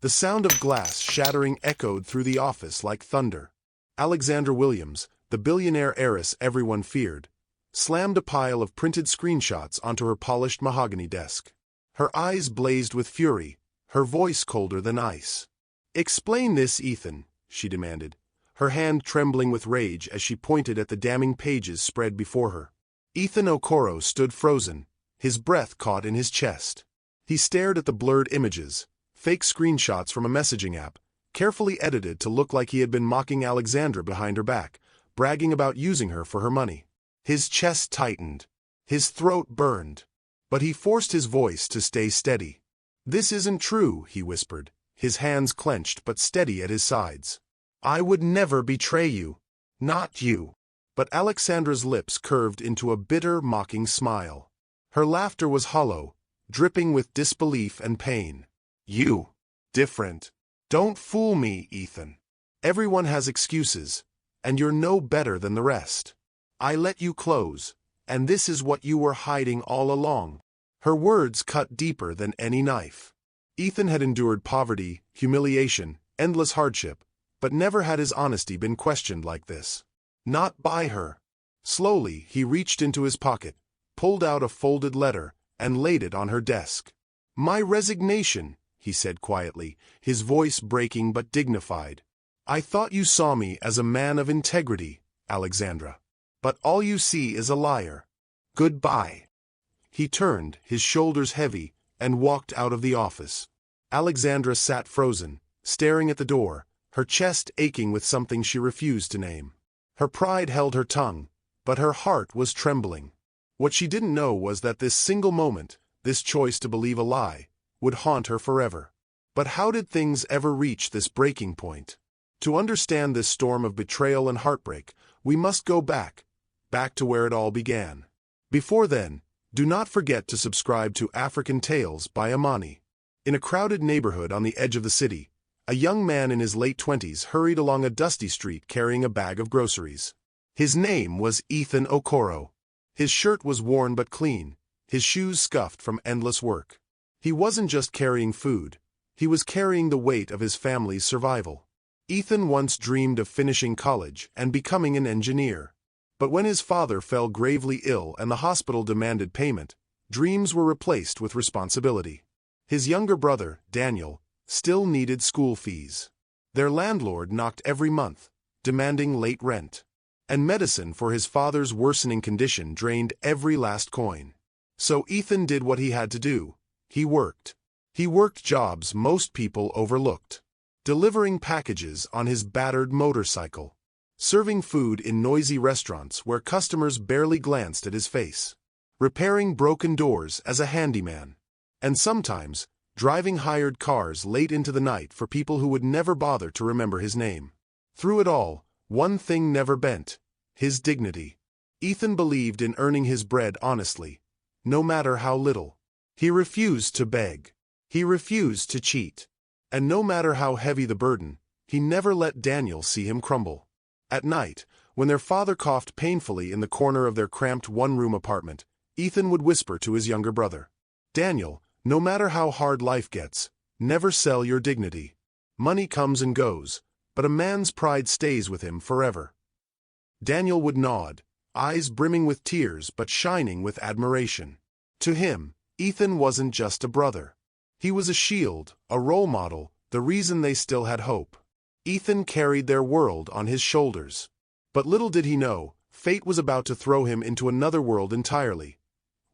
The sound of glass shattering echoed through the office like thunder. Alexandra Williams, the billionaire heiress everyone feared, slammed a pile of printed screenshots onto her polished mahogany desk. Her eyes blazed with fury, her voice colder than ice. "Explain this, Ethan," she demanded, her hand trembling with rage as she pointed at the damning pages spread before her. Ethan Okoro stood frozen, his breath caught in his chest. He stared at the blurred images, fake screenshots from a messaging app, carefully edited to look like he had been mocking Alexandra behind her back, bragging about using her for her money. His chest tightened. His throat burned. But he forced his voice to stay steady. "This isn't true," he whispered, his hands clenched but steady at his sides. "I would never betray you. Not you." But Alexandra's lips curved into a bitter, mocking smile. Her laughter was hollow, dripping with disbelief and pain. "You. Different. Don't fool me, Ethan. Everyone has excuses, and you're no better than the rest. I let you close, and this is what you were hiding all along." Her words cut deeper than any knife. Ethan had endured poverty, humiliation, endless hardship, but never had his honesty been questioned like this. Not by her. Slowly, he reached into his pocket, pulled out a folded letter, and laid it on her desk. "My resignation," he said quietly, his voice breaking but dignified. "I thought you saw me as a man of integrity, Alexandra. But all you see is a liar. Goodbye." He turned, his shoulders heavy, and walked out of the office. Alexandra sat frozen, staring at the door, her chest aching with something she refused to name. Her pride held her tongue, but her heart was trembling. What she didn't know was that this single moment, this choice to believe a lie, would haunt her forever. But how did things ever reach this breaking point? To understand this storm of betrayal and heartbreak, we must go back to where it all began. Before then, do not forget to subscribe to African Tales by Amani. In a crowded neighborhood on the edge of the city, a young man in his late 20s hurried along a dusty street carrying a bag of groceries. His name was Ethan Okoro. His shirt was worn but clean, his shoes scuffed from endless work. He wasn't just carrying food, he was carrying the weight of his family's survival. Ethan once dreamed of finishing college and becoming an engineer. But when his father fell gravely ill and the hospital demanded payment, dreams were replaced with responsibility. His younger brother, Daniel, still needed school fees. Their landlord knocked every month, demanding late rent. And medicine for his father's worsening condition drained every last coin. So Ethan did what he had to do. He worked. He worked jobs most people overlooked. Delivering packages on his battered motorcycle. Serving food in noisy restaurants where customers barely glanced at his face. Repairing broken doors as a handyman. And sometimes, driving hired cars late into the night for people who would never bother to remember his name. Through it all, one thing never bent: his dignity. Ethan believed in earning his bread honestly, no matter how little. He refused to beg. He refused to cheat. And no matter how heavy the burden, he never let Daniel see him crumble. At night, when their father coughed painfully in the corner of their cramped one-room apartment, Ethan would whisper to his younger brother, "Daniel, no matter how hard life gets, never sell your dignity. Money comes and goes, but a man's pride stays with him forever." Daniel would nod, eyes brimming with tears but shining with admiration. To him, Ethan wasn't just a brother. He was a shield, a role model, the reason they still had hope. Ethan carried their world on his shoulders. But little did he know, fate was about to throw him into another world entirely.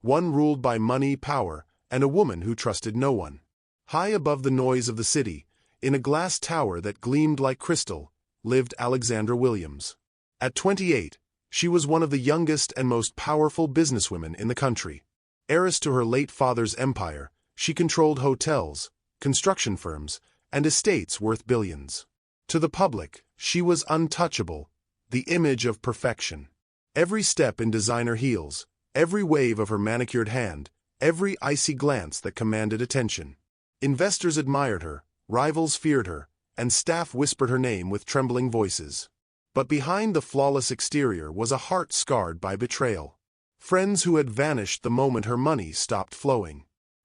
One ruled by money, power, and a woman who trusted no one. High above the noise of the city, in a glass tower that gleamed like crystal, lived Alexandra Williams. At 28, she was one of the youngest and most powerful businesswomen in the country. Heiress to her late father's empire, she controlled hotels, construction firms, and estates worth billions. To the public, she was untouchable, the image of perfection. Every step in designer heels, every wave of her manicured hand, every icy glance that commanded attention. Investors admired her, rivals feared her, and staff whispered her name with trembling voices. But behind the flawless exterior was a heart scarred by betrayal. Friends who had vanished the moment her money stopped flowing.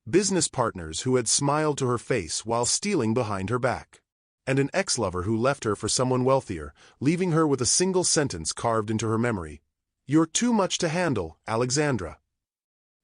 business partners who had smiled to her face while stealing behind her back, and an ex-lover who left her for someone wealthier, leaving her with a single sentence carved into her memory: "You're too much to handle, Alexandra."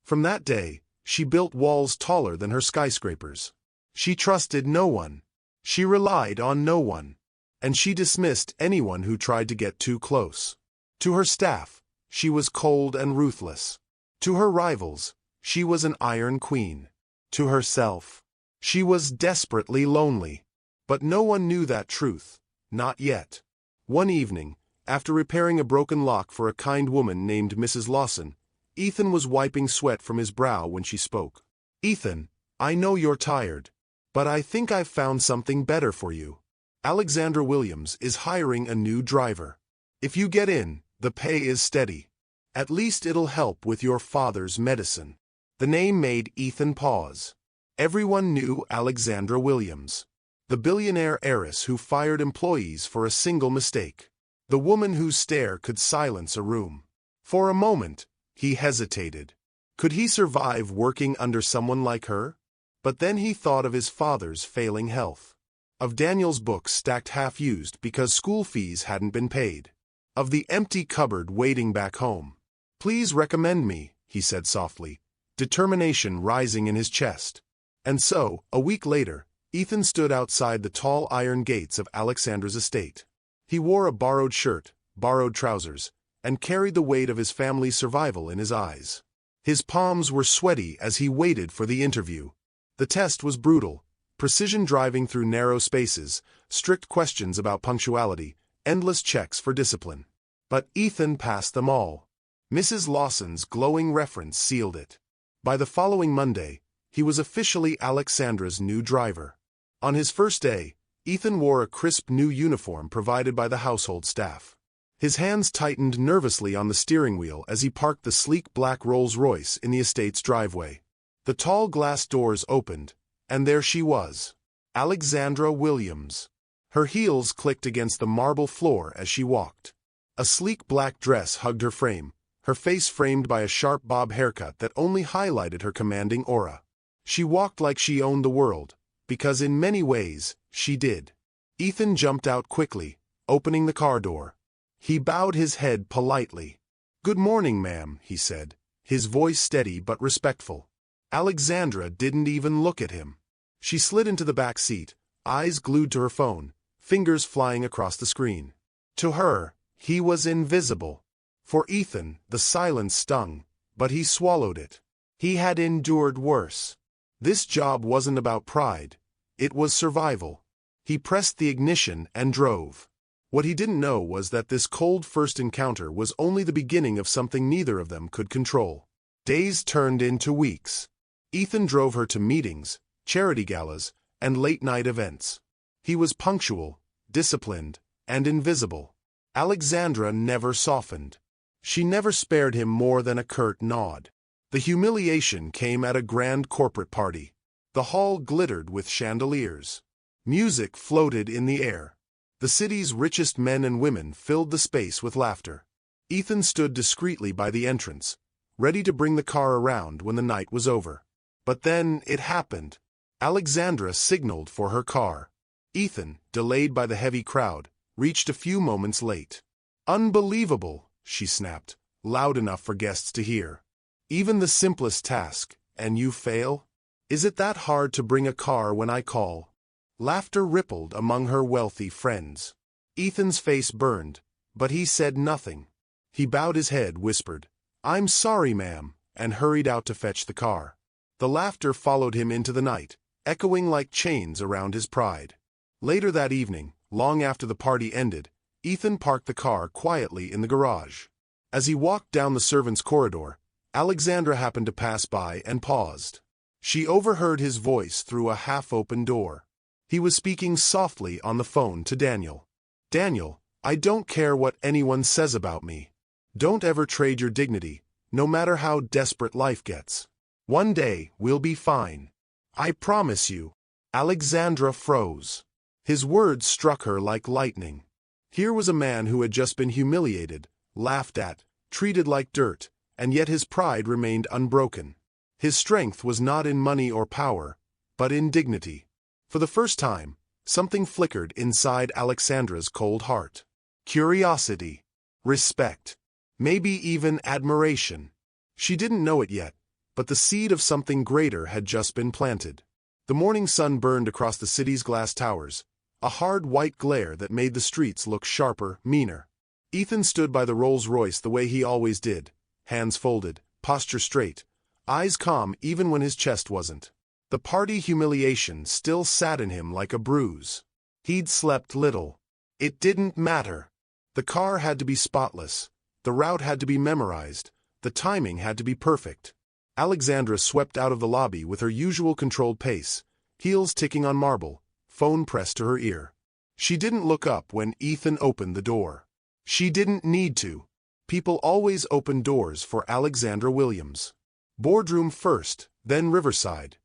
From that day, she built walls taller than her skyscrapers. She trusted no one. She relied on no one. And she dismissed anyone who tried to get too close. To her staff, she was cold and ruthless. To her rivals, she was an iron queen. To herself, she was desperately lonely. But no one knew that truth, not yet. One evening, after repairing a broken lock for a kind woman named Mrs. Lawson, Ethan was wiping sweat from his brow when she spoke. "Ethan, I know you're tired, but I think I've found something better for you. Alexandra Williams is hiring a new driver. If you get in, the pay is steady. At least it'll help with your father's medicine." The name made Ethan pause. Everyone knew Alexandra Williams, the billionaire heiress who fired employees for a single mistake, the woman whose stare could silence a room. For a moment, he hesitated. Could he survive working under someone like her? But then he thought of his father's failing health, of Daniel's books stacked half-used because school fees hadn't been paid, of the empty cupboard waiting back home. "Please recommend me," he said softly, determination rising in his chest. And so, a week later, Ethan stood outside the tall iron gates of Alexandra's estate. He wore a borrowed shirt, borrowed trousers, and carried the weight of his family's survival in his eyes. His palms were sweaty as he waited for the interview. The test was brutal: precision driving through narrow spaces, strict questions about punctuality, endless checks for discipline. But Ethan passed them all. Mrs. Lawson's glowing reference sealed it. By the following Monday, he was officially Alexandra's new driver. On his first day, Ethan wore a crisp new uniform provided by the household staff. His hands tightened nervously on the steering wheel as he parked the sleek black Rolls-Royce in the estate's driveway. The tall glass doors opened, and there she was, Alexandra Williams. Her heels clicked against the marble floor as she walked. A sleek black dress hugged her frame, her face framed by a sharp bob haircut that only highlighted her commanding aura. She walked like she owned the world, because in many ways, she did. Ethan jumped out quickly, opening the car door. He bowed his head politely. "Good morning, ma'am," he said, his voice steady but respectful. Alexandra didn't even look at him. She slid into the back seat, eyes glued to her phone, fingers flying across the screen. To her, he was invisible. For Ethan, the silence stung, but he swallowed it. He had endured worse. This job wasn't about pride. It was survival. He pressed the ignition and drove. What he didn't know was that this cold first encounter was only the beginning of something neither of them could control. Days turned into weeks. Ethan drove her to meetings, charity galas, and late-night events. He was punctual, disciplined, and invisible. Alexandra never softened. She never spared him more than a curt nod. The humiliation came at a grand corporate party. The hall glittered with chandeliers. Music floated in the air. The city's richest men and women filled the space with laughter. Ethan stood discreetly by the entrance, ready to bring the car around when the night was over. But then it happened. Alexandra signaled for her car. Ethan, delayed by the heavy crowd, reached a few moments late. "Unbelievable," she snapped, loud enough for guests to hear. "Even the simplest task, and you fail? Is it that hard to bring a car when I call?" Laughter rippled among her wealthy friends. Ethan's face burned, but he said nothing. He bowed his head, whispered, "I'm sorry, ma'am," and hurried out to fetch the car. The laughter followed him into the night, echoing like chains around his pride. Later that evening, long after the party ended, Ethan parked the car quietly in the garage. As he walked down the servants' corridor, Alexandra happened to pass by and paused. She overheard his voice through a half-open door. He was speaking softly on the phone to Daniel. "Daniel, I don't care what anyone says about me. Don't ever trade your dignity, no matter how desperate life gets. One day, we'll be fine. I promise you." Alexandra froze. His words struck her like lightning. Here was a man who had just been humiliated, laughed at, treated like dirt, and yet his pride remained unbroken. His strength was not in money or power, but in dignity. For the first time, something flickered inside Alexandra's cold heart. Curiosity, respect, maybe even admiration. She didn't know it yet, but the seed of something greater had just been planted. The morning sun burned across the city's glass towers, a hard white glare that made the streets look sharper, meaner. Ethan stood by the Rolls-Royce the way he always did, hands folded, posture straight, eyes calm even when his chest wasn't. The party humiliation still sat in him like a bruise. He'd slept little. It didn't matter. The car had to be spotless, the route had to be memorized, the timing had to be perfect. Alexandra swept out of the lobby with her usual controlled pace, heels ticking on marble, phone pressed to her ear. She didn't look up when Ethan opened the door. She didn't need to. People always opened doors for Alexandra Williams. "Boardroom first, then Riverside,"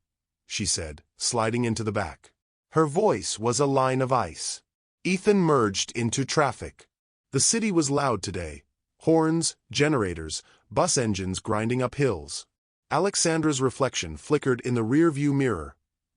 she said, sliding into the back. Her voice was a line of ice. Ethan merged into traffic. The city was loud today. Horns, generators, bus engines grinding up hills. Alexandra's reflection flickered in the rear-view mirror,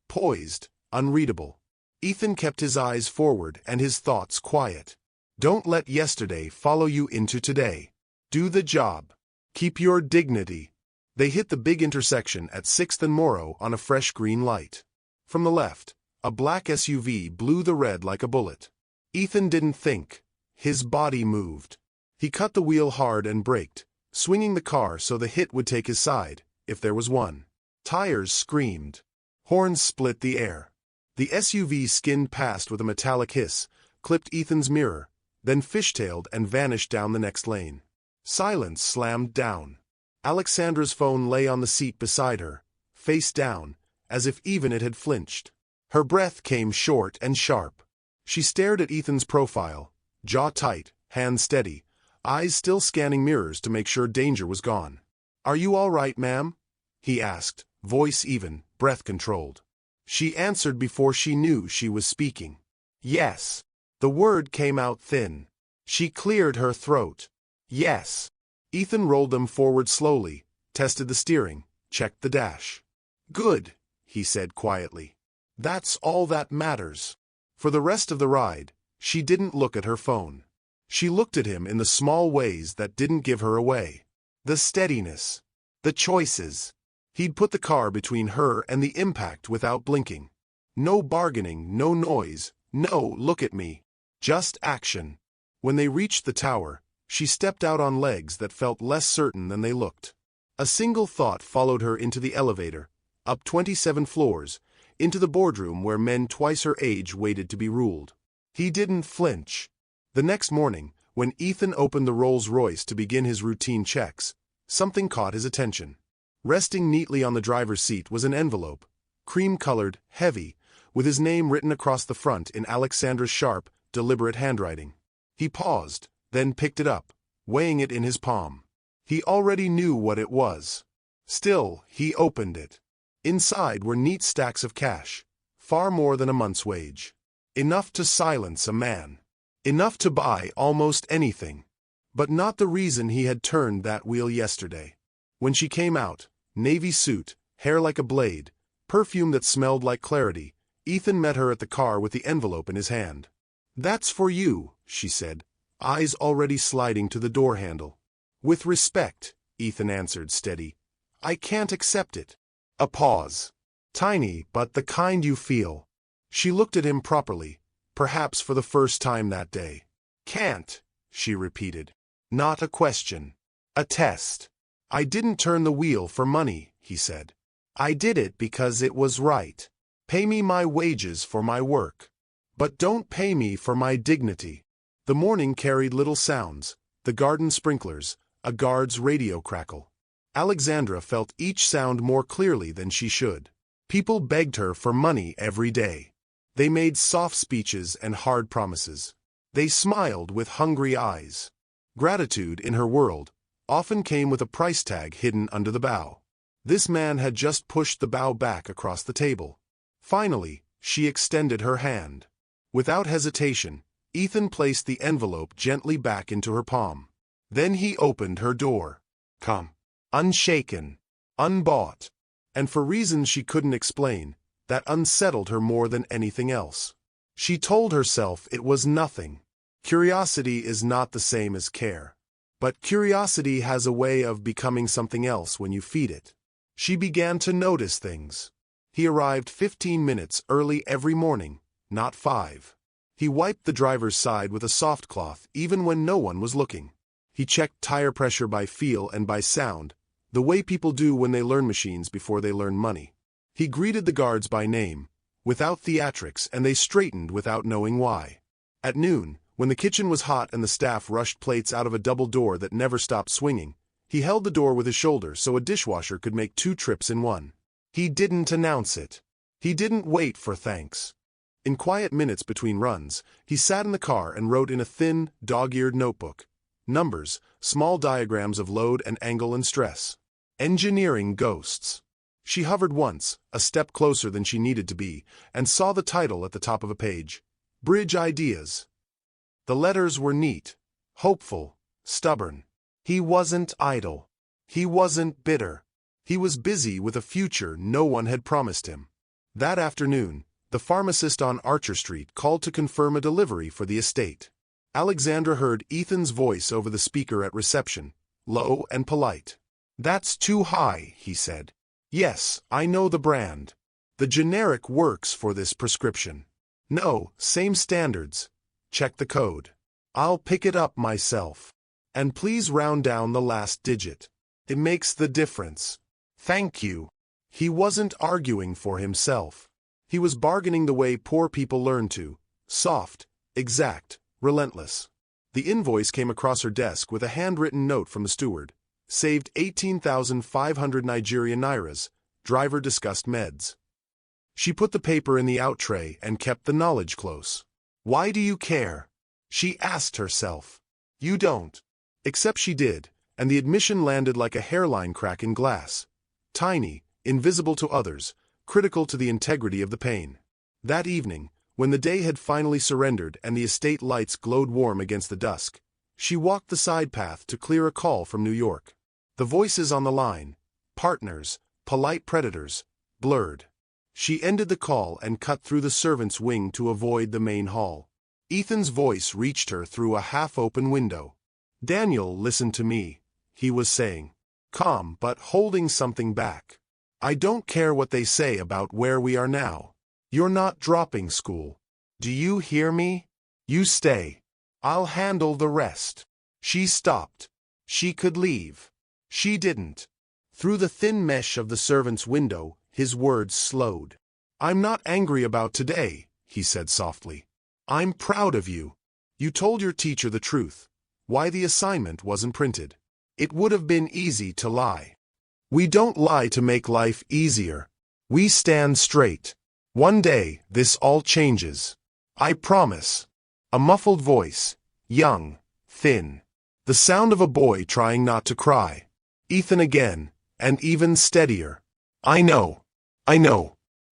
poised, unreadable. Ethan kept his eyes forward and his thoughts quiet. Don't let yesterday follow you into today. Do the job. Keep your dignity. They hit the big intersection at 6th and Morrow on a fresh green light. From the left, a black SUV blew the red like a bullet. Ethan didn't think. His body moved. He cut the wheel hard and braked, swinging the car so the hit would take his side, if there was one. Tires screamed. Horns split the air. The SUV skinned past with a metallic hiss, clipped Ethan's mirror, then fishtailed and vanished down the next lane. Silence slammed down. Alexandra's phone lay on the seat beside her, face down, as if even it had flinched. Her breath came short and sharp. She stared at Ethan's profile, jaw tight, hands steady, eyes still scanning mirrors to make sure danger was gone. "Are you all right, ma'am?" he asked, voice even, breath controlled. She answered before she knew she was speaking. "Yes." The word came out thin. She cleared her throat. "Yes." Ethan rolled them forward slowly, tested the steering, checked the dash. "Good," he said quietly. "That's all that matters." For the rest of the ride, she didn't look at her phone. She looked at him in the small ways that didn't give her away. The steadiness. The choices. He'd put the car between her and the impact without blinking. No bargaining, no noise, no "look at me." Just action. When they reached the tower, she stepped out on legs that felt less certain than they looked. A single thought followed her into the elevator, up 27 floors, into the boardroom where men twice her age waited to be ruled. He didn't flinch. The next morning, when Ethan opened the Rolls-Royce to begin his routine checks, something caught his attention. Resting neatly on the driver's seat was an envelope, cream-colored, heavy, with his name written across the front in Alexandra's sharp, deliberate handwriting. He paused, then picked it up, weighing it in his palm. He already knew what it was. Still, he opened it. Inside were neat stacks of cash, far more than a month's wage. Enough to silence a man. Enough to buy almost anything. But not the reason he had turned that wheel yesterday. When she came out, navy suit, hair like a blade, perfume that smelled like clarity, Ethan met her at the car with the envelope in his hand. "That's for you," she said, eyes already sliding to the door handle. "With respect," Ethan answered, steady. "I can't accept it." A pause. Tiny, but the kind you feel. She looked at him properly, perhaps for the first time that day. "Can't," she repeated. "Not a question. A test." "I didn't turn the wheel for money," he said. "I did it because it was right. Pay me my wages for my work. But don't pay me for my dignity." The morning carried little sounds, the garden sprinklers, a guard's radio crackle. Alexandra felt each sound more clearly than she should. People begged her for money every day. They made soft speeches and hard promises. They smiled with hungry eyes. Gratitude in her world often came with a price tag hidden under the bow. This man had just pushed the bow back across the table. Finally, she extended her hand. Without hesitation, Ethan placed the envelope gently back into her palm. Then he opened her door. "Come." Unshaken. Unbought. And for reasons she couldn't explain, that unsettled her more than anything else. She told herself it was nothing. Curiosity is not the same as care. But curiosity has a way of becoming something else when you feed it. She began to notice things. He arrived 15 minutes early every morning, not 5. He wiped the driver's side with a soft cloth even when no one was looking. He checked tire pressure by feel and by sound, the way people do when they learn machines before they learn money. He greeted the guards by name, without theatrics, and they straightened without knowing why. At noon, when the kitchen was hot and the staff rushed plates out of a double door that never stopped swinging, he held the door with his shoulder so a dishwasher could make 2 trips in one. He didn't announce it. He didn't wait for thanks. In quiet minutes between runs, he sat in the car and wrote in a thin, dog-eared notebook. Numbers, small diagrams of load and angle and stress. Engineering ghosts. She hovered once, a step closer than she needed to be, and saw the title at the top of a page. Bridge Ideas. The letters were neat, hopeful, stubborn. He wasn't idle. He wasn't bitter. He was busy with a future no one had promised him. That afternoon, the pharmacist on Archer Street called to confirm a delivery for the estate. Alexandra heard Ethan's voice over the speaker at reception, low and polite. "That's too high," he said. "Yes, I know the brand. The generic works for this prescription." "No, same standards. Check the code. I'll pick it up myself. And please round down the last digit. It makes the difference." "Thank you." He wasn't arguing for himself. He was bargaining the way poor people learn to. Soft, exact, relentless. The invoice came across her desk with a handwritten note from the steward. Saved 18,500 Nigerian nairas. Driver discussed meds. She put the paper in the out tray and kept the knowledge close. "Why do you care?" she asked herself. "You don't." Except she did, and the admission landed like a hairline crack in glass. Tiny, invisible to others, critical to the integrity of the pain. That evening, when the day had finally surrendered and the estate lights glowed warm against the dusk, she walked the side path to clear a call from New York. The voices on the line, partners, polite predators, blurred. She ended the call and cut through the servants' wing to avoid the main hall. Ethan's voice reached her through a half-open window. "Daniel, listen to me," he was saying, calm but holding something back. "I don't care what they say about where we are now. You're not dropping school. Do you hear me? You stay. I'll handle the rest." She stopped. She could leave. She didn't. Through the thin mesh of the servant's window, his words slowed. "I'm not angry about today," he said softly. "I'm proud of you. You told your teacher the truth. Why the assignment wasn't printed. It would have been easy to lie. We don't lie to make life easier. We stand straight. One day, this all changes. I promise." A muffled voice, young, thin. The sound of a boy trying not to cry. Ethan again, and even steadier. I know.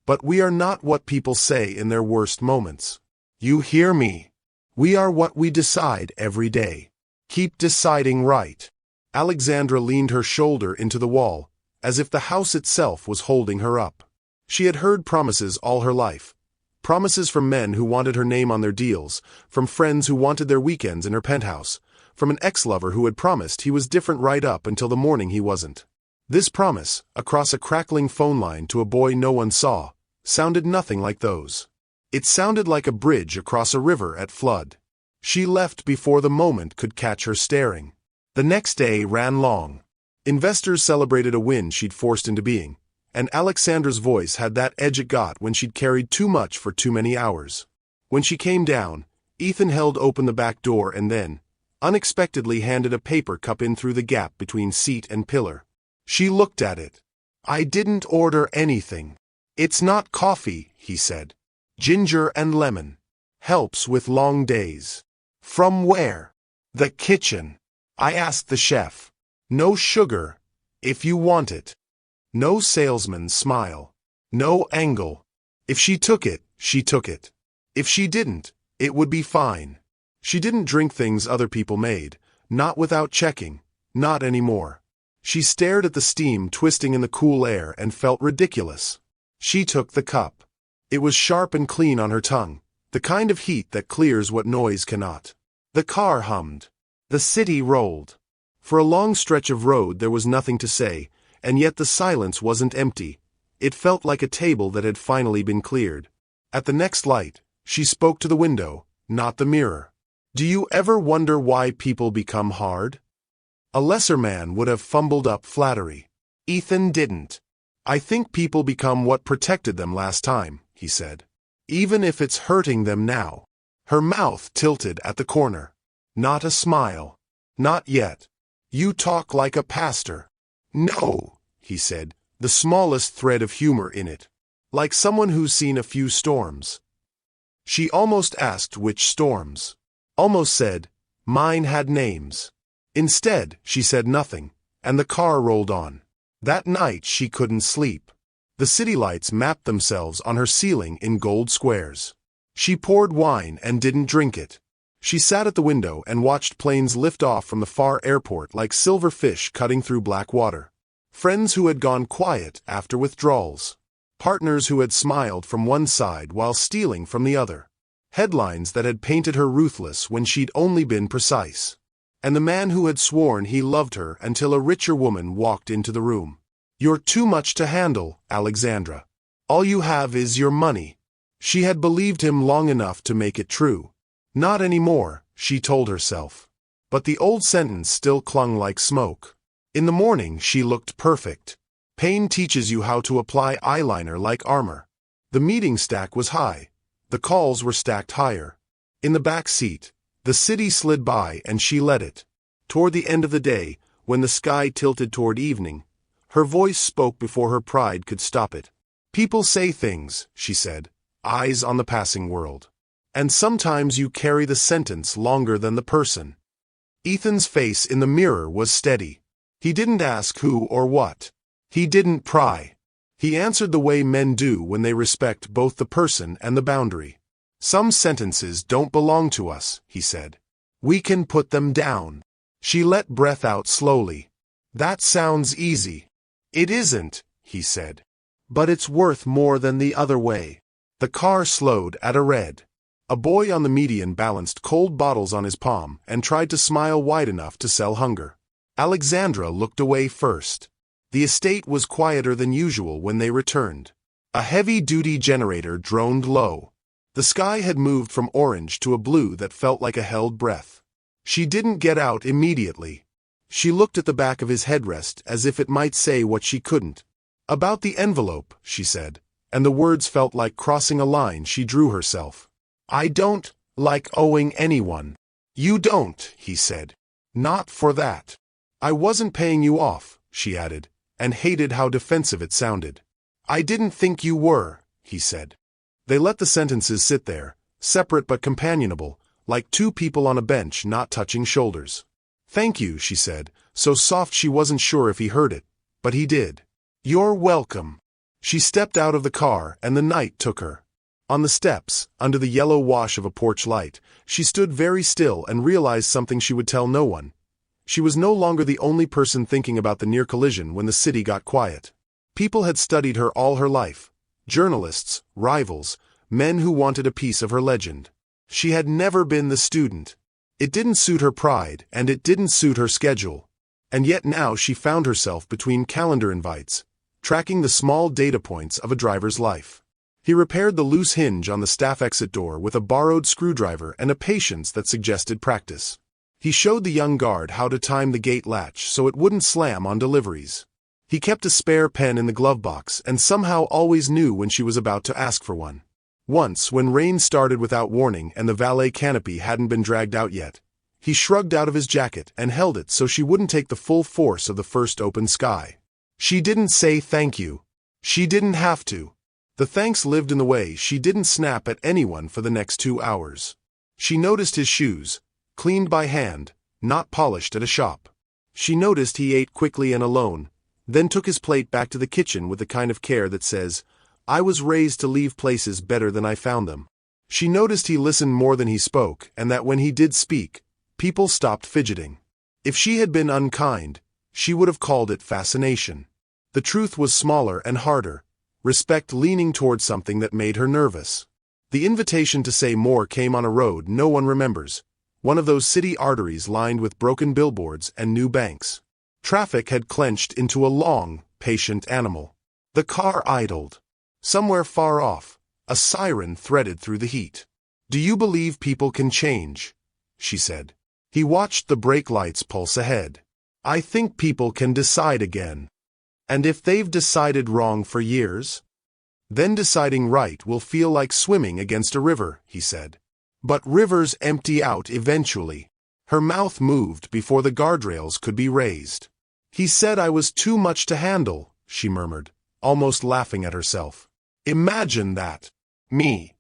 But we are not what people say in their worst moments. You hear me? We are what we decide every day. Keep deciding right." Alexandra leaned her shoulder into the wall, as if the house itself was holding her up. She had heard promises all her life. Promises from men who wanted her name on their deals, from friends who wanted their weekends in her penthouse, from an ex-lover who had promised he was different right up until the morning he wasn't. This promise, across a crackling phone line to a boy no one saw, sounded nothing like those. It sounded like a bridge across a river at flood. She left before the moment could catch her staring. The next day ran long. Investors celebrated a win she'd forced into being, and Alexandra's voice had that edge it got when she'd carried too much for too many hours. When she came down, Ethan held open the back door and then, unexpectedly handed a paper cup in through the gap between seat and pillar. She looked at it. "I didn't order anything." "It's not coffee," he said. "Ginger and lemon. Helps with long days." "From where?" "The kitchen. I asked the chef. No sugar, if you want it." No salesman's smile. No angle. If she took it, she took it. If she didn't, it would be fine. She didn't drink things other people made, not without checking, not anymore. She stared at the steam twisting in the cool air and felt ridiculous. She took the cup. It was sharp and clean on her tongue, the kind of heat that clears what noise cannot. The car hummed. The city rolled. For a long stretch of road there was nothing to say, and yet the silence wasn't empty. It felt like a table that had finally been cleared. At the next light, she spoke to the window, not the mirror. Do you ever wonder why people become hard? A lesser man would have fumbled up flattery. Ethan didn't. I think people become what protected them last time, he said. Even if it's hurting them now. Her mouth tilted at the corner. Not a smile. Not yet. You talk like a pastor. No, he said, the smallest thread of humor in it. Like someone who's seen a few storms. She almost asked which storms. Almost said, mine had names. Instead, she said nothing, and the car rolled on. That night she couldn't sleep. The city lights mapped themselves on her ceiling in gold squares. She poured wine and didn't drink it. She sat at the window and watched planes lift off from the far airport like silver fish cutting through black water. Friends who had gone quiet after withdrawals. Partners who had smiled from one side while stealing from the other. Headlines that had painted her ruthless when she'd only been precise. And the man who had sworn he loved her until a richer woman walked into the room. You're too much to handle, Alexandra. All you have is your money. She had believed him long enough to make it true. Not anymore, she told herself. But the old sentence still clung like smoke. In the morning she looked perfect. Pain teaches you how to apply eyeliner like armor. The meeting stack was high. The calls were stacked higher. In the back seat, the city slid by and she let it. Toward the end of the day, when the sky tilted toward evening, her voice spoke before her pride could stop it. People say things, she said, eyes on the passing world. And sometimes you carry the sentence longer than the person. Ethan's face in the mirror was steady. He didn't ask who or what. He didn't pry. He answered the way men do when they respect both the person and the boundary. Some sentences don't belong to us, he said. We can put them down. She let breath out slowly. That sounds easy. It isn't, he said. But it's worth more than the other way. The car slowed at a red. A boy on the median balanced cold bottles on his palm and tried to smile wide enough to sell hunger. Alexandra looked away first. The estate was quieter than usual when they returned. A heavy-duty generator droned low. The sky had moved from orange to a blue that felt like a held breath. She didn't get out immediately. She looked at the back of his headrest as if it might say what she couldn't. About the envelope, she said, and the words felt like crossing a line she drew herself. I don't like owing anyone. You don't, he said. Not for that. I wasn't paying you off, she added, and hated how defensive it sounded. I didn't think you were, he said. They let the sentences sit there, separate but companionable, like two people on a bench not touching shoulders. Thank you, she said, so soft she wasn't sure if he heard it, but he did. You're welcome. She stepped out of the car and the night took her. On the steps, under the yellow wash of a porch light, she stood very still and realized something she would tell no one. She was no longer the only person thinking about the near collision when the city got quiet. People had studied her all her life. Journalists, rivals, men who wanted a piece of her legend. She had never been the student. It didn't suit her pride, and it didn't suit her schedule. And yet now she found herself between calendar invites, tracking the small data points of a driver's life. He repaired the loose hinge on the staff exit door with a borrowed screwdriver and a patience that suggested practice. He showed the young guard how to time the gate latch so it wouldn't slam on deliveries. He kept a spare pen in the glove box and somehow always knew when she was about to ask for one. Once, when rain started without warning and the valet canopy hadn't been dragged out yet, he shrugged out of his jacket and held it so she wouldn't take the full force of the first open sky. She didn't say thank you. She didn't have to. The thanks lived in the way she didn't snap at anyone for the next 2 hours. She noticed his shoes, cleaned by hand, not polished at a shop. She noticed he ate quickly and alone, then took his plate back to the kitchen with the kind of care that says, I was raised to leave places better than I found them. She noticed he listened more than he spoke, and that when he did speak, people stopped fidgeting. If she had been unkind, She would have called it fascination. The truth was smaller and harder, respect leaning toward something that made her nervous. The invitation to say more came on a road no one remembers, one of those city arteries lined with broken billboards and new banks. Traffic had clenched into a long, patient animal. The car idled. Somewhere far off, a siren threaded through the heat. "Do you believe people can change?" she said. He watched the brake lights pulse ahead. "I think people can decide again. And if they've decided wrong for years, then deciding right will feel like swimming against a river," he said. "But rivers empty out eventually." Her mouth moved before the guardrails could be raised. "He said I was too much to handle," she murmured, almost laughing at herself. "Imagine that. Me."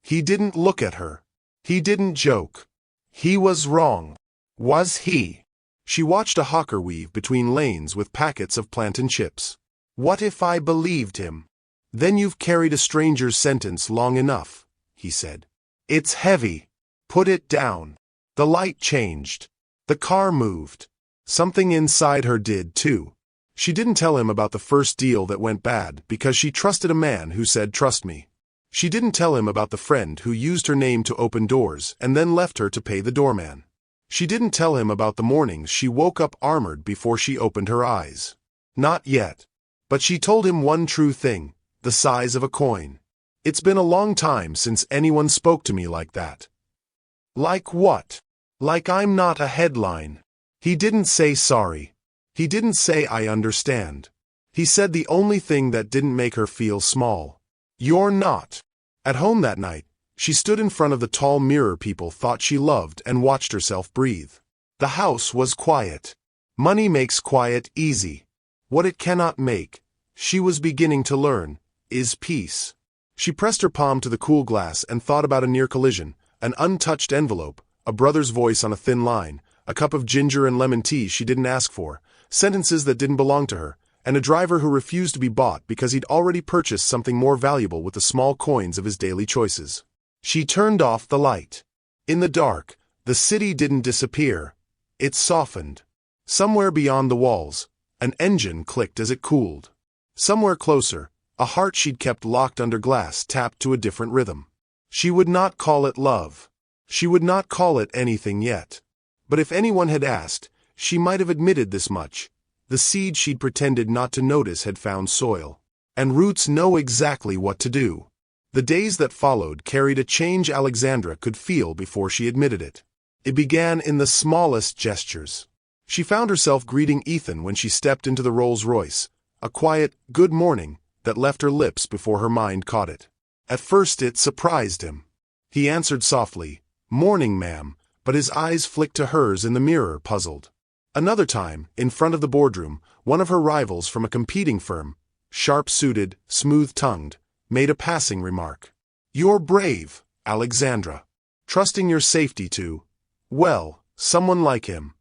He didn't look at her. He didn't joke. He was wrong. Was he? She watched a hawker weave between lanes with packets of plantain chips. "What if I believed him?" "Then you've carried a stranger's sentence long enough," he said. "It's heavy. Put it down." The light changed. The car moved. Something inside her did, too. She didn't tell him about the first deal that went bad because she trusted a man who said, "Trust me." She didn't tell him about the friend who used her name to open doors and then left her to pay the doorman. She didn't tell him about the mornings she woke up armored before she opened her eyes. Not yet. But she told him one true thing, the size of a coin. "It's been a long time since anyone spoke to me like that." Like what? Like I'm not a headline. He didn't say sorry. He didn't say I understand. He said the only thing that didn't make her feel small. "You're not." At home that night, she stood in front of the tall mirror people thought she loved and watched herself breathe. The house was quiet. Money makes quiet easy. What it cannot make, she was beginning to learn, is peace. She pressed her palm to the cool glass and thought about a near collision, an untouched envelope, a brother's voice on a thin line, a cup of ginger and lemon tea she didn't ask for, sentences that didn't belong to her, and a driver who refused to be bought because he'd already purchased something more valuable with the small coins of his daily choices. She turned off the light. In the dark, the city didn't disappear. It softened. Somewhere beyond the walls, an engine clicked as it cooled. Somewhere closer, a heart she'd kept locked under glass tapped to a different rhythm. She would not call it love. She would not call it anything yet. But if anyone had asked, she might have admitted this much. The seed she'd pretended not to notice had found soil. And roots know exactly what to do. The days that followed carried a change Alexandra could feel before she admitted it. It began in the smallest gestures. She found herself greeting Ethan when she stepped into the Rolls-Royce, a quiet, "good morning," that left her lips before her mind caught it. At first it surprised him. He answered softly, "Morning, ma'am," but his eyes flicked to hers in the mirror, puzzled. Another time, in front of the boardroom, one of her rivals from a competing firm, sharp-suited, smooth-tongued, made a passing remark. "You're brave, Alexandra. Trusting your safety to, well, someone like him."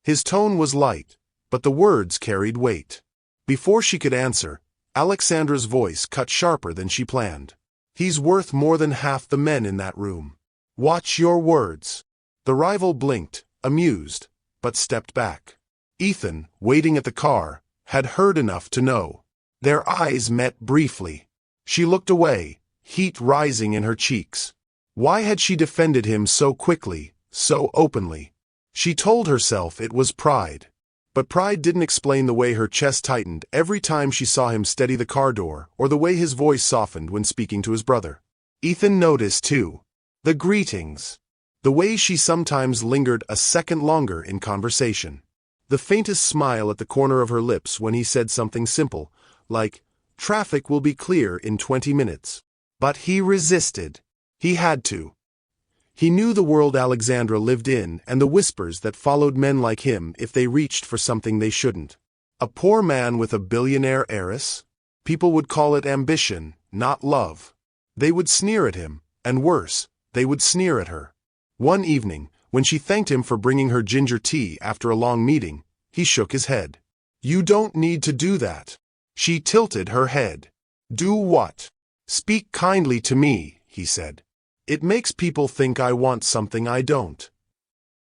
His tone was light, but the words carried weight. Before she could answer, Alexandra's voice cut sharper than she planned. "He's worth more than half the men in that room. Watch your words." The rival blinked, amused, but stepped back. Ethan, waiting at the car, had heard enough to know. Their eyes met briefly. She looked away, heat rising in her cheeks. Why had she defended him so quickly, so openly? She told herself it was pride. But pride didn't explain the way her chest tightened every time she saw him steady the car door or the way his voice softened when speaking to his brother. Ethan noticed, too. The greetings. The way she sometimes lingered a second longer in conversation. The faintest smile at the corner of her lips when he said something simple, like, "Traffic will be clear in 20 minutes. But he resisted. He had to. He knew the world Alexandra lived in and the whispers that followed men like him if they reached for something they shouldn't. A poor man with a billionaire heiress? People would call it ambition, not love. They would sneer at him, and worse, they would sneer at her. One evening, when she thanked him for bringing her ginger tea after a long meeting, he shook his head. "You don't need to do that." She tilted her head. "Do what?" "Speak kindly to me," he said. "It makes people think I want something I don't."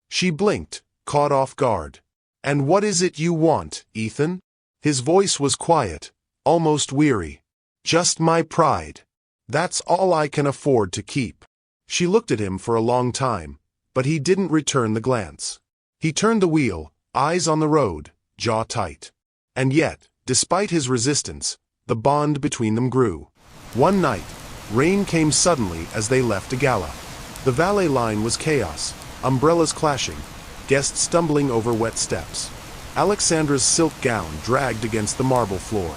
She blinked, caught off guard. "And what is it you want, Ethan?" His voice was quiet, almost weary. "Just my pride. That's all I can afford to keep." She looked at him for a long time, but he didn't return the glance. He turned the wheel, eyes on the road, jaw tight. And yet, despite his resistance, the bond between them grew. One night, rain came suddenly as they left a gala. The valet line was chaos, umbrellas clashing, guests stumbling over wet steps. Alexandra's silk gown dragged against the marble floor.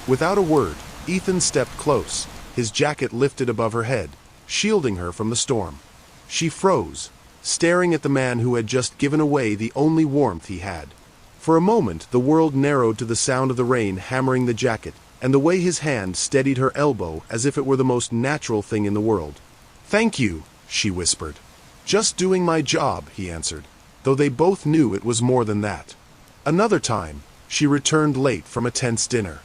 Without a word, Ethan stepped close, his jacket lifted above her head, shielding her from the storm. She froze, staring at the man who had just given away the only warmth he had. For a moment, the world narrowed to the sound of the rain hammering the jacket, and the way his hand steadied her elbow as if it were the most natural thing in the world. "Thank you," she whispered. "Just doing my job," he answered, though they both knew it was more than that. Another time, she returned late from a tense dinner.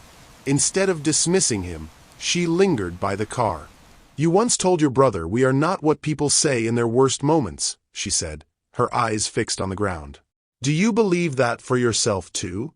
Instead of dismissing him, she lingered by the car. "You once told your brother we are not what people say in their worst moments," she said, her eyes fixed on the ground. "Do you believe that for yourself too?"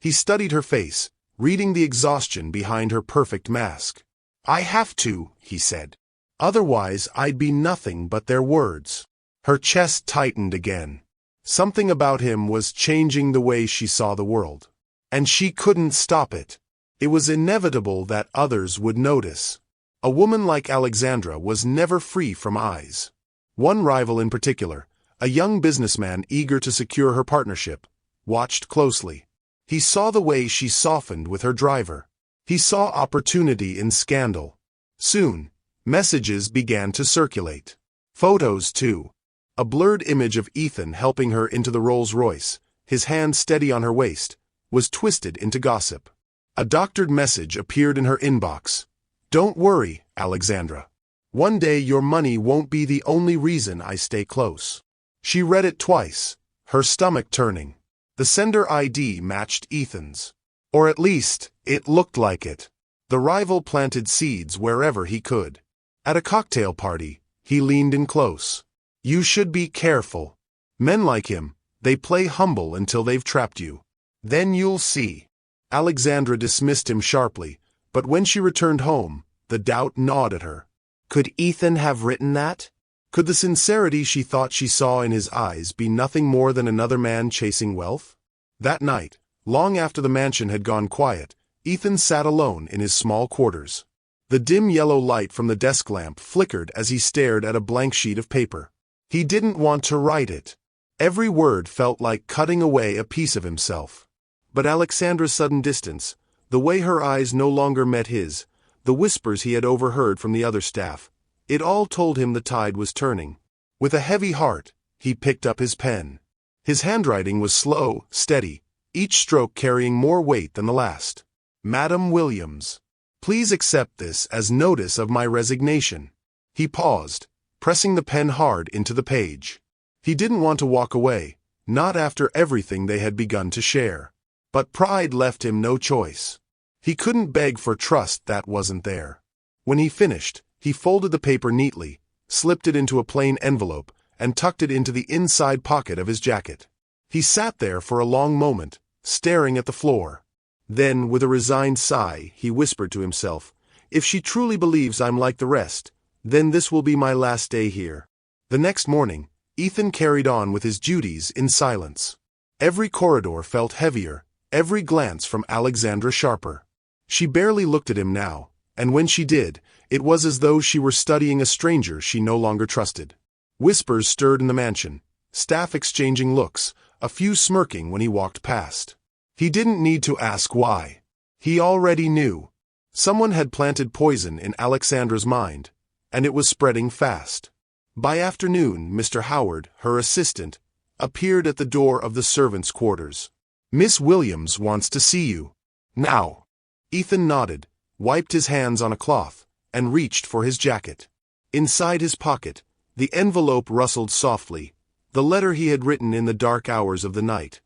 He studied her face, reading the exhaustion behind her perfect mask. "I have to," he said. "Otherwise I'd be nothing but their words." Her chest tightened again. Something about him was changing the way she saw the world. And she couldn't stop it. It was inevitable that others would notice. A woman like Alexandra was never free from eyes. One rival in particular, a young businessman eager to secure her partnership, watched closely. He saw the way she softened with her driver. He saw opportunity in scandal. Soon, messages began to circulate. Photos, too. A blurred image of Ethan helping her into the Rolls-Royce, his hand steady on her waist, was twisted into gossip. A doctored message appeared in her inbox. "Don't worry, Alexandra. One day your money won't be the only reason I stay close." She read it twice, her stomach turning. The sender ID matched Ethan's. Or at least, it looked like it. The rival planted seeds wherever he could. At a cocktail party, he leaned in close. "You should be careful. Men like him, they play humble until they've trapped you. Then you'll see." Alexandra dismissed him sharply, but when she returned home, the doubt gnawed at her. Could Ethan have written that? Could the sincerity she thought she saw in his eyes be nothing more than another man chasing wealth? That night, long after the mansion had gone quiet, Ethan sat alone in his small quarters. The dim yellow light from the desk lamp flickered as he stared at a blank sheet of paper. He didn't want to write it. Every word felt like cutting away a piece of himself. But Alexandra's sudden distance, the way her eyes no longer met his, the whispers he had overheard from the other staff, it all told him the tide was turning. With a heavy heart, he picked up his pen. His handwriting was slow, steady, each stroke carrying more weight than the last. "Madam Williams, please accept this as notice of my resignation." He paused, pressing the pen hard into the page. He didn't want to walk away, not after everything they had begun to share. But pride left him no choice. He couldn't beg for trust that wasn't there. When he finished, he folded the paper neatly, slipped it into a plain envelope, and tucked it into the inside pocket of his jacket. He sat there for a long moment, staring at the floor. Then, with a resigned sigh, he whispered to himself, "If she truly believes I'm like the rest, then this will be my last day here." The next morning, Ethan carried on with his duties in silence. Every corridor felt heavier, every glance from Alexandra sharper. She barely looked at him now, and when she did, it was as though she were studying a stranger she no longer trusted. Whispers stirred in the mansion, staff exchanging looks, a few smirking when he walked past. He didn't need to ask why. He already knew. Someone had planted poison in Alexandra's mind, and it was spreading fast. By afternoon, Mr. Howard, her assistant, appeared at the door of the servants' quarters. "Miss Williams wants to see you. Now." Ethan nodded, wiped his hands on a cloth, and reached for his jacket. Inside his pocket, the envelope rustled softly, the letter he had written in the dark hours of the night.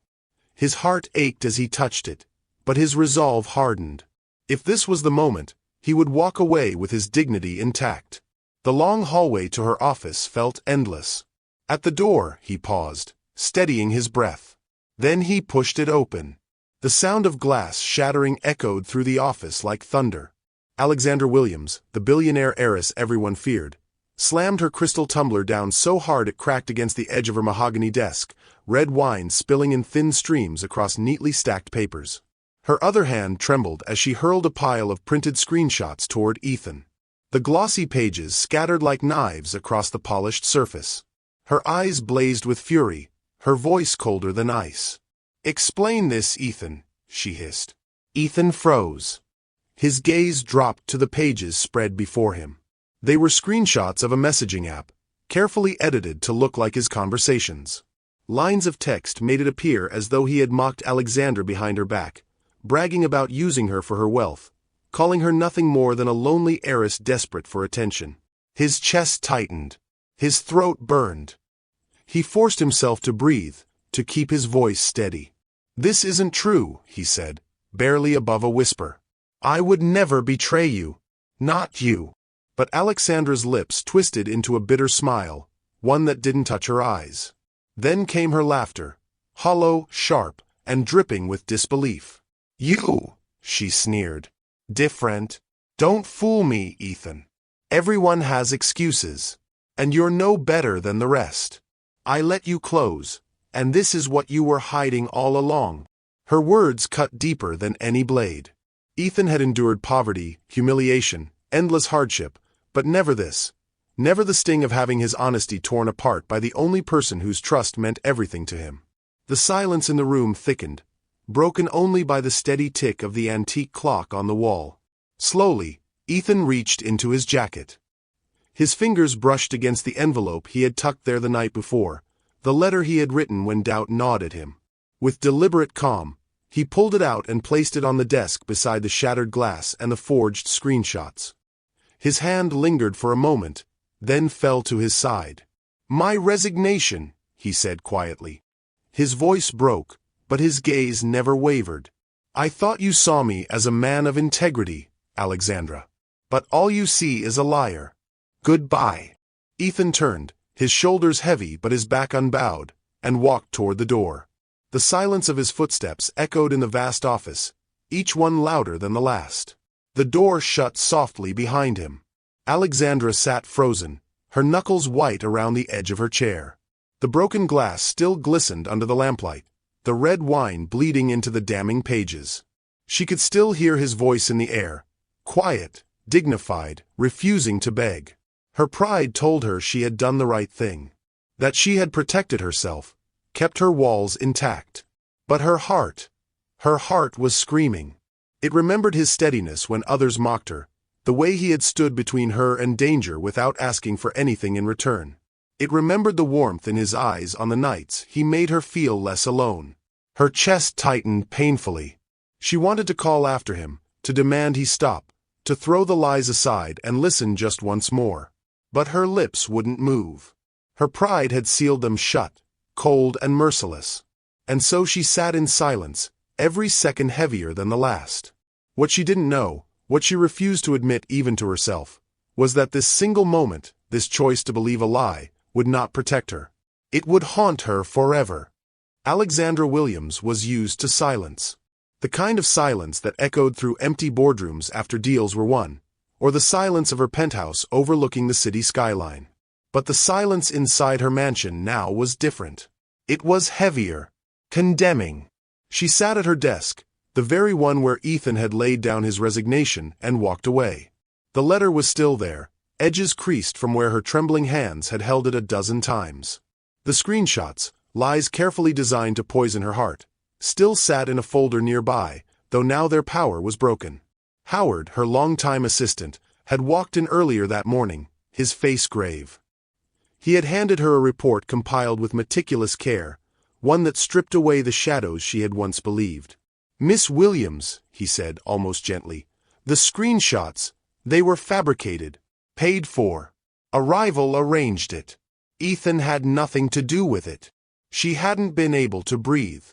His heart ached as he touched it, but his resolve hardened. If this was the moment, he would walk away with his dignity intact. The long hallway to her office felt endless. At the door, he paused, steadying his breath. Then he pushed it open. The sound of glass shattering echoed through the office like thunder. Alexandra Williams, the billionaire heiress everyone feared, slammed her crystal tumbler down so hard it cracked against the edge of her mahogany desk, red wine spilling in thin streams across neatly stacked papers. Her other hand trembled as she hurled a pile of printed screenshots toward Ethan. The glossy pages scattered like knives across the polished surface. Her eyes blazed with fury, her voice colder than ice. "Explain this, Ethan," she hissed. Ethan froze. His gaze dropped to the pages spread before him. They were screenshots of a messaging app, carefully edited to look like his conversations. Lines of text made it appear as though he had mocked Alexandra behind her back, bragging about using her for her wealth, calling her nothing more than a lonely heiress desperate for attention. His chest tightened. His throat burned. He forced himself to breathe, to keep his voice steady. "This isn't true," he said, barely above a whisper. "I would never betray you. Not you." But Alexandra's lips twisted into a bitter smile, one that didn't touch her eyes. Then came her laughter, hollow, sharp, and dripping with disbelief. "You," she sneered. "Different. Don't fool me, Ethan. Everyone has excuses, and you're no better than the rest. I let you close, and this is what you were hiding all along." Her words cut deeper than any blade. Ethan had endured poverty, humiliation, endless hardship, but never this. Never the sting of having his honesty torn apart by the only person whose trust meant everything to him. The silence in the room thickened, broken only by the steady tick of the antique clock on the wall. Slowly, Ethan reached into his jacket. His fingers brushed against the envelope he had tucked there the night before, the letter he had written when doubt gnawed at him. With deliberate calm, he pulled it out and placed it on the desk beside the shattered glass and the forged screenshots. His hand lingered for a moment, then fell to his side. "My resignation," he said quietly. His voice broke, but his gaze never wavered. "I thought you saw me as a man of integrity, Alexandra. But all you see is a liar. Goodbye." Ethan turned, his shoulders heavy but his back unbowed, and walked toward the door. The silence of his footsteps echoed in the vast office, each one louder than the last. The door shut softly behind him. Alexandra sat frozen, her knuckles white around the edge of her chair. The broken glass still glistened under the lamplight, the red wine bleeding into the damning pages. She could still hear his voice in the air, quiet, dignified, refusing to beg. Her pride told her she had done the right thing, that she had protected herself, kept her walls intact. But her heart was screaming. It remembered his steadiness when others mocked her, the way he had stood between her and danger without asking for anything in return. It remembered the warmth in his eyes on the nights he made her feel less alone. Her chest tightened painfully. She wanted to call after him, to demand he stop, to throw the lies aside and listen just once more. But her lips wouldn't move. Her pride had sealed them shut, cold and merciless. And so she sat in silence, every second heavier than the last. What she didn't know, what she refused to admit even to herself, was that this single moment, this choice to believe a lie, would not protect her. It would haunt her forever. Alexandra Williams was used to silence. The kind of silence that echoed through empty boardrooms after deals were won, or the silence of her penthouse overlooking the city skyline. But the silence inside her mansion now was different. It was heavier, condemning. She sat at her desk, the very one where Ethan had laid down his resignation and walked away. The letter was still there, edges creased from where her trembling hands had held it a dozen times. The screenshots, lies carefully designed to poison her heart, still sat in a folder nearby, though now their power was broken. Howard, her longtime assistant, had walked in earlier that morning, his face grave. He had handed her a report compiled with meticulous care, one that stripped away the shadows she had once believed. "Miss Williams," he said almost gently, "the screenshots, they were fabricated, paid for. A rival arranged it. Ethan had nothing to do with it." She hadn't been able to breathe.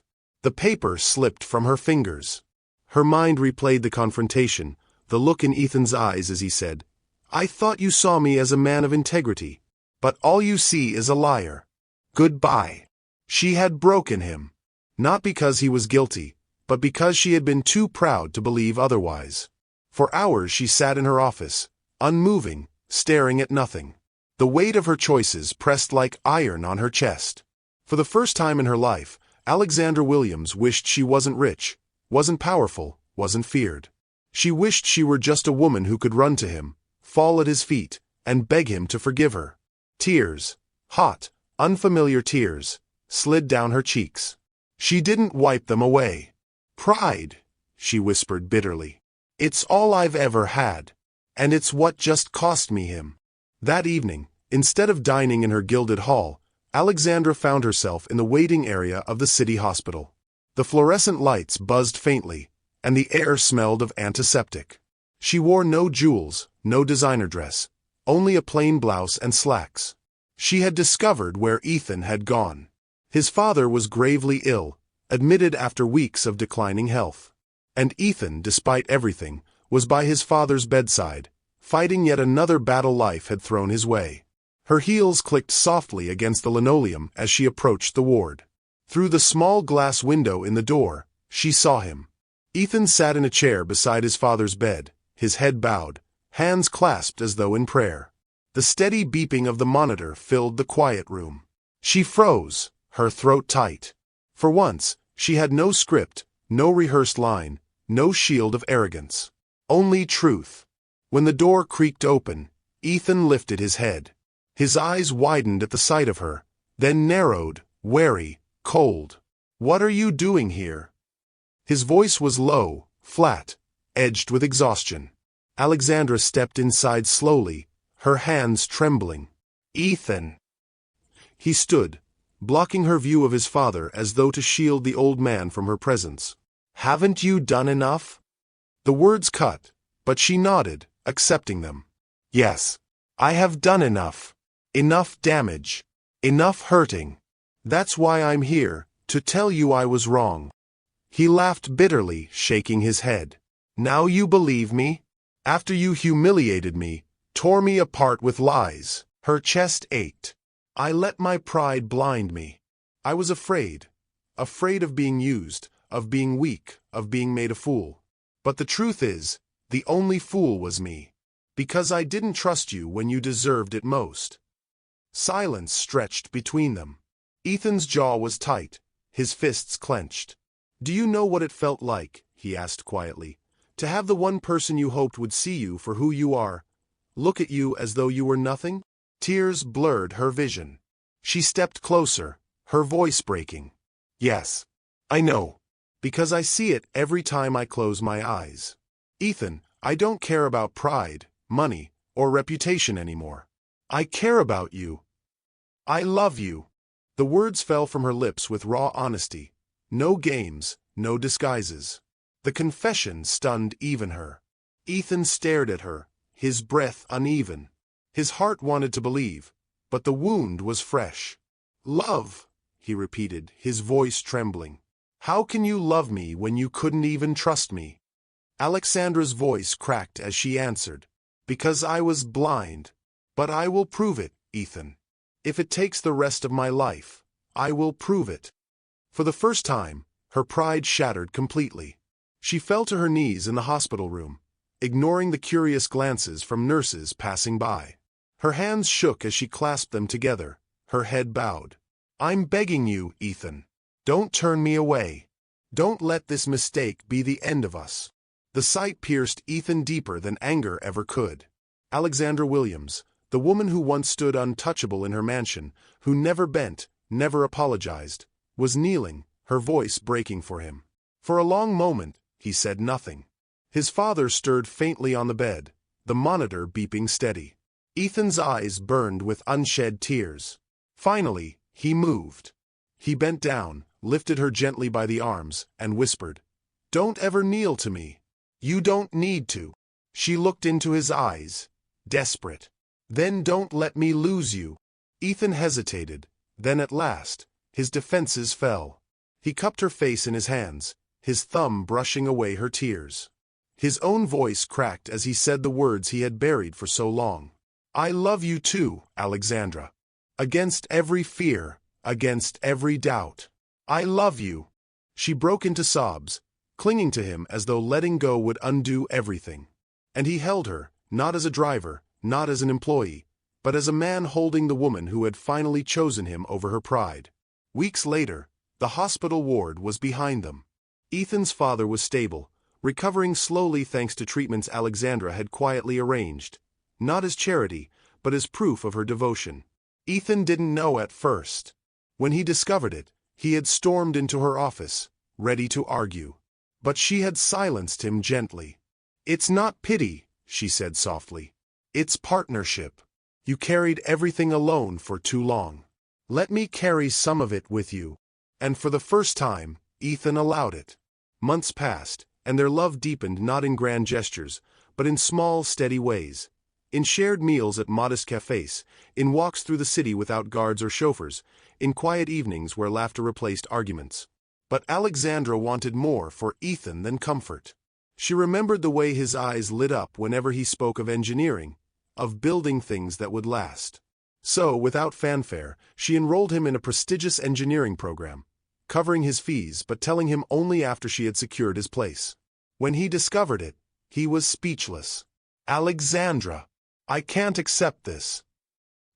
The paper slipped from her fingers. Her mind replayed the confrontation, the look in Ethan's eyes as he said, "I thought you saw me as a man of integrity, but all you see is a liar. Goodbye." She had broken him. Not because he was guilty, but because she had been too proud to believe otherwise. For hours she sat in her office, unmoving, staring at nothing. The weight of her choices pressed like iron on her chest. For the first time in her life, Alexandra Williams wished she wasn't rich, wasn't powerful, wasn't feared. She wished she were just a woman who could run to him, fall at his feet, and beg him to forgive her. Tears, hot, unfamiliar tears, slid down her cheeks. She didn't wipe them away. "Pride," she whispered bitterly. "It's all I've ever had. And it's what just cost me him." That evening, instead of dining in her gilded hall, Alexandra found herself in the waiting area of the city hospital. The fluorescent lights buzzed faintly, and the air smelled of antiseptic. She wore no jewels, no designer dress, only a plain blouse and slacks. She had discovered where Ethan had gone. His father was gravely ill, admitted after weeks of declining health. And Ethan, despite everything, was by his father's bedside, fighting yet another battle life had thrown his way. Her heels clicked softly against the linoleum as she approached the ward. Through the small glass window in the door, she saw him. Ethan sat in a chair beside his father's bed, his head bowed, hands clasped as though in prayer. The steady beeping of the monitor filled the quiet room. She froze, her throat tight. For once, she had no script, no rehearsed line, no shield of arrogance. Only truth. When the door creaked open, Ethan lifted his head. His eyes widened at the sight of her, then narrowed, wary, cold. "What are you doing here?" His voice was low, flat, edged with exhaustion. Alexandra stepped inside slowly, her hands trembling. "Ethan." He stood, blocking her view of his father as though to shield the old man from her presence. "Haven't you done enough?" The words cut, but she nodded, accepting them. "Yes, I have done enough. Enough damage. Enough hurting. That's why I'm here, to tell you I was wrong." He laughed bitterly, shaking his head. "Now you believe me? After you humiliated me, tore me apart with lies." Her chest ached. "I let my pride blind me. I was afraid. Afraid of being used, of being weak, of being made a fool. But the truth is, the only fool was me. Because I didn't trust you when you deserved it most." Silence stretched between them. Ethan's jaw was tight, his fists clenched. "Do you know what it felt like," he asked quietly, "to have the one person you hoped would see you for who you are, look at you as though you were nothing?" Tears blurred her vision. She stepped closer, her voice breaking. "Yes, I know. Because I see it every time I close my eyes. Ethan, I don't care about pride, money, or reputation anymore. I care about you. I love you." The words fell from her lips with raw honesty. No games, no disguises. The confession stunned even her. Ethan stared at her, his breath uneven. His heart wanted to believe, but the wound was fresh. "Love," he repeated, his voice trembling. "How can you love me when you couldn't even trust me?" Alexandra's voice cracked as she answered. "Because I was blind. But I will prove it, Ethan. If it takes the rest of my life, I will prove it." For the first time, her pride shattered completely. She fell to her knees in the hospital room, ignoring the curious glances from nurses passing by. Her hands shook as she clasped them together, her head bowed. "I'm begging you, Ethan. Don't turn me away. Don't let this mistake be the end of us." The sight pierced Ethan deeper than anger ever could. Alexandra Williams, the woman who once stood untouchable in her mansion, who never bent, never apologized, was kneeling, her voice breaking for him. For a long moment, he said nothing. His father stirred faintly on the bed, the monitor beeping steady. Ethan's eyes burned with unshed tears. Finally, he moved. He bent down, lifted her gently by the arms, and whispered, "Don't ever kneel to me. You don't need to." She looked into his eyes, desperate. "Then don't let me lose you." Ethan hesitated, then at last, his defenses fell. He cupped her face in his hands, his thumb brushing away her tears. His own voice cracked as he said the words he had buried for so long. "I love you too, Alexandra. Against every fear, against every doubt. I love you." She broke into sobs, clinging to him as though letting go would undo everything. And he held her, not as a driver, not as an employee, but as a man holding the woman who had finally chosen him over her pride. Weeks later, the hospital ward was behind them. Ethan's father was stable, recovering slowly thanks to treatments Alexandra had quietly arranged, not as charity, but as proof of her devotion. Ethan didn't know at first. When he discovered it, he had stormed into her office, ready to argue. But she had silenced him gently. "It's not pity," she said softly. "It's partnership. You carried everything alone for too long. Let me carry some of it with you." And for the first time, Ethan allowed it. Months passed, and their love deepened not in grand gestures, but in small, steady ways. In shared meals at modest cafes, in walks through the city without guards or chauffeurs, in quiet evenings where laughter replaced arguments. But Alexandra wanted more for Ethan than comfort. She remembered the way his eyes lit up whenever he spoke of engineering, of building things that would last. So, without fanfare, she enrolled him in a prestigious engineering program, covering his fees but telling him only after she had secured his place. When he discovered it, he was speechless. "Alexandra, I can't accept this."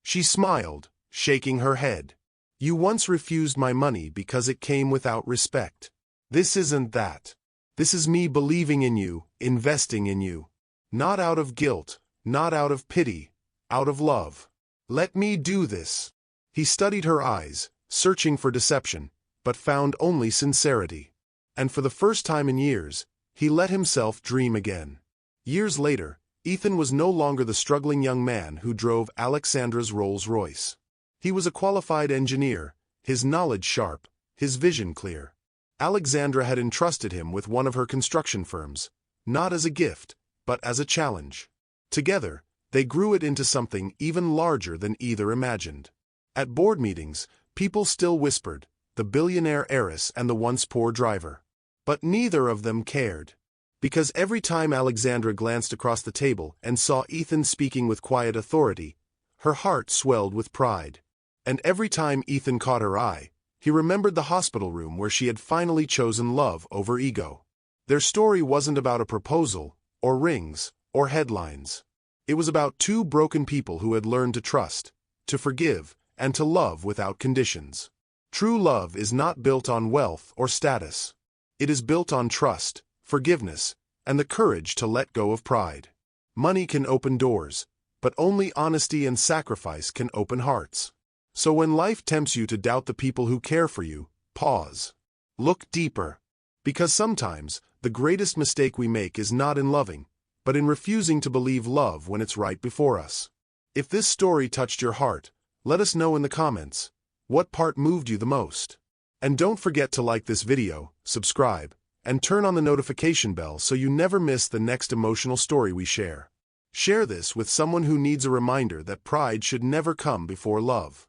She smiled, shaking her head. "You once refused my money because it came without respect. This isn't that. This is me believing in you, investing in you. Not out of guilt, not out of pity, out of love. Let me do this." He studied her eyes, searching for deception, but found only sincerity. And for the first time in years, he let himself dream again. Years later, Ethan was no longer the struggling young man who drove Alexandra's Rolls-Royce. He was a qualified engineer, his knowledge sharp, his vision clear. Alexandra had entrusted him with one of her construction firms, not as a gift, but as a challenge. Together, they grew it into something even larger than either imagined. At board meetings, people still whispered, the billionaire heiress and the once poor driver. But neither of them cared. Because every time Alexandra glanced across the table and saw Ethan speaking with quiet authority, her heart swelled with pride. And every time Ethan caught her eye, he remembered the hospital room where she had finally chosen love over ego. Their story wasn't about a proposal, or rings, or headlines. It was about two broken people who had learned to trust, to forgive, and to love without conditions. True love is not built on wealth or status. It is built on trust, forgiveness, and the courage to let go of pride. Money can open doors, but only honesty and sacrifice can open hearts. So when life tempts you to doubt the people who care for you, pause. Look deeper. Because sometimes, the greatest mistake we make is not in loving, but in refusing to believe love when it's right before us. If this story touched your heart, let us know in the comments. What part moved you the most? And don't forget to like this video, subscribe, and turn on the notification bell so you never miss the next emotional story we share. Share this with someone who needs a reminder that pride should never come before love.